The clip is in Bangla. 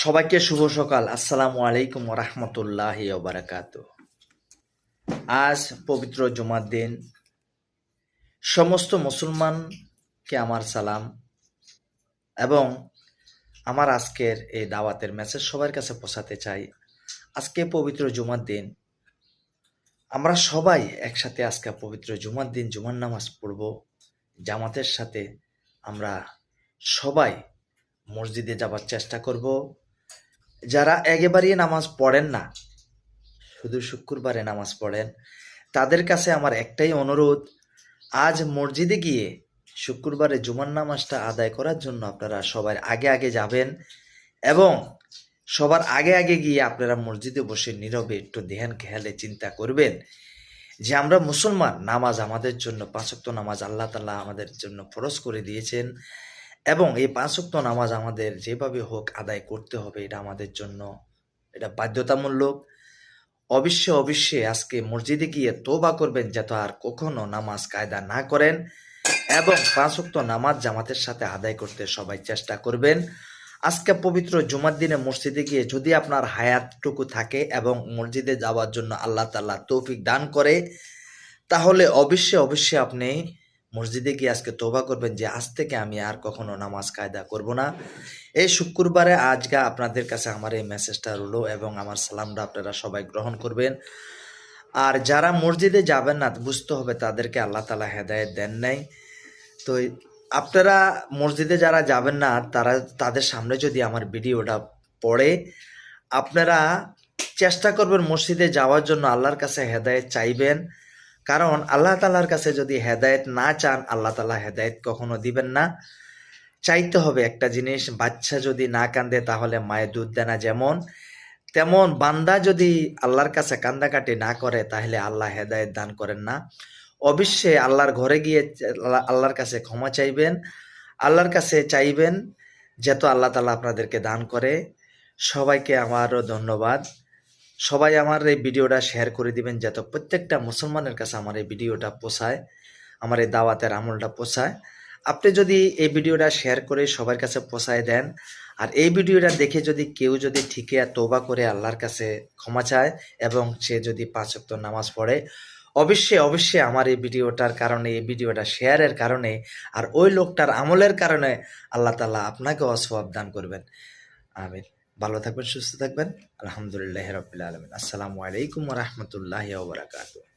সবাইকে শুভ সকাল। আসসালামু আলাইকুম রহমতুল্লাহি ওবারাকাতু। আজ পবিত্র জুমার দিন। সমস্ত মুসলমানকে আমার সালাম এবং আমার আজকের এই দাওয়াতের মেসেজ সবার কাছে পৌঁছাতে চাই। আজকে পবিত্র জুমার দিন, আমরা সবাই একসাথে আজকে পবিত্র জুমার দিন জুমার নামাজ পড়ব জামাতের সাথে। আমরা সবাই মসজিদে যাবার চেষ্টা করব। যারা একেবারেই নামাজ পড়েন না, শুধু শুক্রবারে নামাজ পড়েন, তাদের কাছে আমার একটাই অনুরোধ, আজ মসজিদে গিয়ে শুক্রবারে জুমার নামাজটা আদায় করার জন্য আপনারা সবার আগে আগে যাবেন এবং সবার আগে আগে গিয়ে আপনারা মসজিদে বসে নীরবে একটু ধ্যান খেয়ালে চিন্তা করবেন যে আমরা মুসলমান, নামাজ আমাদের জন্য 5 ওয়াক্ত নামাজ আল্লাহ তাআলা আমাদের জন্য ফরজ করে দিয়েছেন এবং এই 5 ওয়াক্ত নামাজ আমাদের যেভাবে হোক আদায় করতে হবে। এটা আমাদের জন্য এটা বাধ্যতামূলক। অবশ্যই আজকে মসজিদে গিয়ে তওবা করবেন যাতে আর কখনো নামাজ কায়দা না করেন এবং 5 ওয়াক্ত নামাজ জামাতের সাথে আদায় করতে সবাই চেষ্টা করবেন। আজকে পবিত্র জুমার দিনে মসজিদে গিয়ে যদি আপনার হায়াতটুকু থাকে এবং মসজিদে যাওয়ার জন্য আল্লাহ তাআলা তৌফিক দান করে, তাহলে অবশ্যই আপনি মসজিদে গিয়ে আজকে তওবা করবেন যে আজ থেকে আমি আর কখনো নামাজ কায়দা করব না। এই শুক্রবারে আজকে আপনাদের কাছে আমার এই মেসেজটা রইল এবং আমার সালামটা আপনারা সবাই গ্রহণ করবেন। আর যারা মসজিদে যাবেন না, বুঝতে হবে তাদেরকে আল্লাহ তাআলা হেদায়েত দেন নাই। তো আপনারা মসজিদে যারা যাবেন না, তাদের সামনে যদি আমার ভিডিওটা পড়ে, আপনারা চেষ্টা করবেন মসজিদে যাওয়ার জন্য, আল্লাহর কাছে হেদায়েত চাইবেন। কারণ আল্লাহ তাআলার কাছে যদি হেদায়েত না চান, আল্লাহ তাআলা হেদায়েত কখনো দিবেন না। চাইতে হবে একটা জিনিস, বাচ্চা যদি না কান্দে তাহলে মায়ের দুধ দেয় না, যেমন তেমন বান্দা যদি আল্লাহর কাছে কান্দাকাটি না করে তাহলে আল্লাহ হেদায়েত দান করেন না। অবশ্যই আল্লাহর ঘরে গিয়ে আল্লাহর কাছে ক্ষমা চাইবেন, আল্লাহর কাছে চাইবেন যেহেতু আল্লাহ তাআলা আপনাদেরকে দান করে। সবাইকে আমারও ধন্যবাদ। সবাই আমার এই ভিডিওটা শেয়ার করে দিবেন যাতে প্রত্যেকটা মুসলমানের কাছে আমার এই ভিডিওটা পৌঁছায়, আমার এই দাওয়াতের আমলটা পৌঁছায়। আপনি যদি এই ভিডিওটা শেয়ার করে সবার কাছে পৌঁছায় দেন আর এই ভিডিওটা দেখে যদি কেউ যদি ঠিকই তওবা করে আল্লাহর কাছে ক্ষমা চায় এবং সে যদি 5 ওয়াক্ত নামাজ পড়ে, অবশ্যই আমার এই ভিডিওটার কারণে, এই ভিডিওটা শেয়ারের কারণে আর ওই লোকটার আমলের কারণে আল্লাহ তাআলা আপনাকেও সওয়াব দান করবেন। আমিন। ভালো থাকবেন, সুস্থ থাকবেন। আলহামদুলিল্লাহি রাব্বিল আলামিন। আসসালামু আলাইকুম ওয়া রাহমাতুল্লাহি ওয়া বারাকাতুহু।